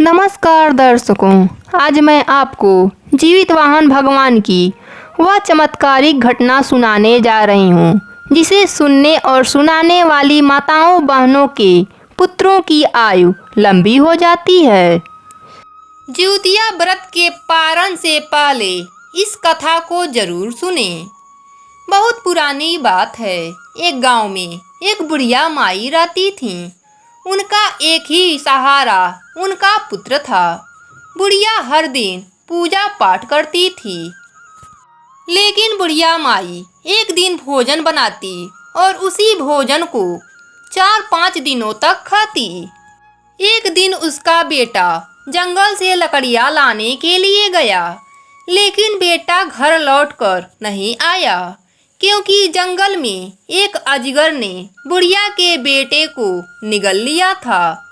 नमस्कार दर्शकों, आज मैं आपको जीवित वाहन भगवान की वह चमत्कारिक घटना सुनाने जा रही हूँ जिसे सुनने और सुनाने वाली माताओं बहनों के पुत्रों की आयु लंबी हो जाती है। जिउतिया व्रत के पारण से पहले इस कथा को जरूर सुने। बहुत पुरानी बात है। एक गांव में एक बुढ़िया माई रहती थी। उनका एक ही सहारा उनका पुत्र था। बुढ़िया हर दिन पूजा पाठ करती थी, लेकिन बुढ़िया माई एक दिन भोजन बनाती और उसी भोजन को 4-5 दिनों तक खाती। एक दिन उसका बेटा जंगल से लकड़ियाँ लाने के लिए गया, लेकिन बेटा घर लौटकर नहीं आया क्योंकि जंगल में एक अजगर ने बुढ़िया के बेटे को निगल लिया था।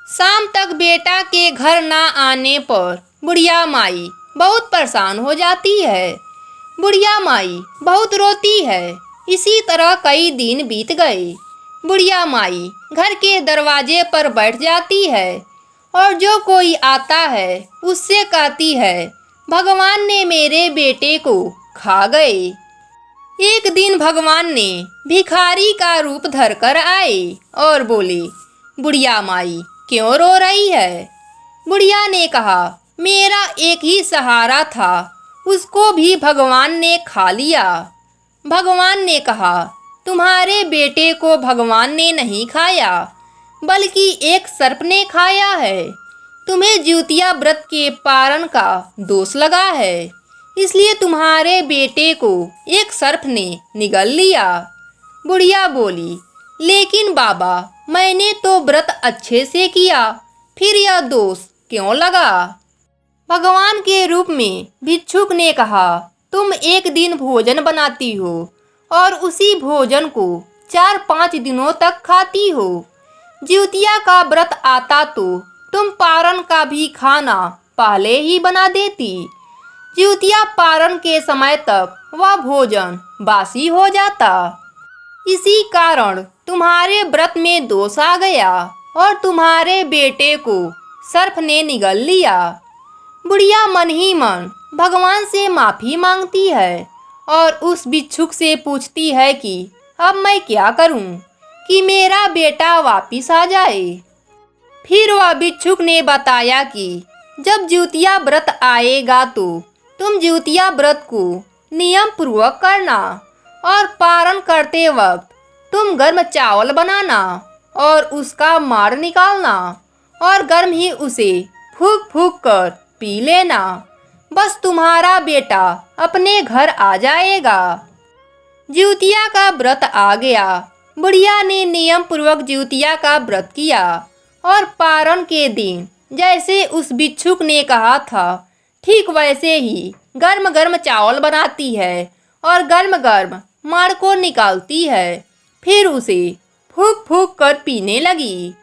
शाम तक बेटा के घर ना आने पर बुढ़िया माई बहुत परेशान हो जाती है। बुढ़िया माई बहुत रोती है। इसी तरह कई दिन बीत गए। बुढ़िया माई घर के दरवाजे पर बैठ जाती है और जो कोई आता है उससे कहती है, भगवान ने मेरे बेटे को खा गए। एक दिन भगवान ने भिखारी का रूप धरकर आए और बोले, बुढ़िया माई क्यों रो रही है? बुढ़िया ने कहा, मेरा एक ही सहारा था, उसको भी भगवान ने खा लिया। भगवान ने कहा, तुम्हारे बेटे को भगवान ने नहीं खाया, बल्कि एक सर्प ने खाया है। तुम्हें जिउतिया व्रत के पारण का दोष लगा है, इसलिए तुम्हारे बेटे को एक सर्प ने निगल लिया। बुढ़िया बोली, लेकिन बाबा मैंने तो व्रत अच्छे से किया, फिर यह दोष क्यों लगा? भगवान के रूप में भिक्षुक ने कहा, तुम एक दिन भोजन बनाती हो और उसी भोजन को 4-5 दिनों तक खाती हो। जिउतिया का व्रत आता तो तुम पारण का भी खाना पहले ही बना देती। जिउतिया पारण के समय तक वह भोजन बासी हो जाता। इसी कारण तुम्हारे व्रत में दोष आ गया और तुम्हारे बेटे को सर्प ने निगल लिया। बुढ़िया मन ही मन भगवान से माफी मांगती है और उस भिक्षुक से पूछती है कि अब मैं क्या करूं कि मेरा बेटा वापिस आ जाए। फिर वह भिक्षुक ने बताया कि जब जिउतिया व्रत आएगा तो तुम जिउतिया व्रत को नियम पूर्वक करना और पारण करते वक्त तुम गर्म चावल बनाना और उसका मार निकालना और गर्म ही उसे फूंक फूंक कर पी लेना। बस तुम्हारा बेटा अपने घर आ जाएगा। जिउतिया का व्रत आ गया। बुढ़िया ने नियम पूर्वक जिउतिया का व्रत किया और पारण के दिन जैसे उस भिक्षुक ने कहा था, ठीक वैसे ही गर्म गर्म चावल बनाती है और गर्म गर्म माड़ को निकालती है। फिर उसे फूंक फूंक कर पीने लगी।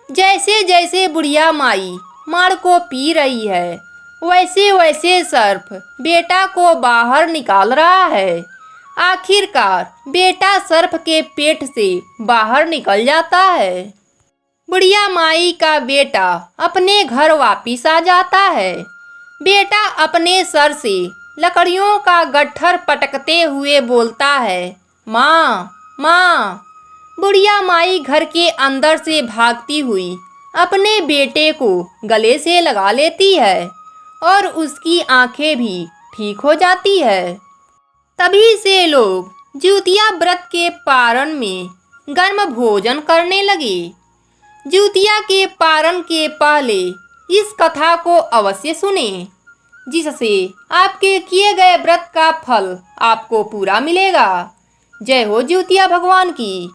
जैसे जैसे बुढ़िया माई माड़ को पी रही है, वैसे वैसे सर्प बेटा को बाहर निकाल रहा है। आखिरकार बेटा सर्प के पेट से बाहर निकल जाता है। बुढ़िया माई का बेटा अपने घर वापिस आ जाता है। बेटा अपने सर से लकड़ियों का गट्ठर पटकते हुए बोलता है, माँ माँ। बुढ़िया माई घर के अंदर से भागती हुई अपने बेटे को गले से लगा लेती है और उसकी आंखें भी ठीक हो जाती है। तभी से लोग जिउतिया व्रत के पारण में गर्म भोजन करने लगे। जिउतिया के पारण के पहले इस कथा को अवश्य सुने, जिससे आपके किए गए व्रत का फल आपको पूरा मिलेगा। जय हो जिउतिया भगवान की।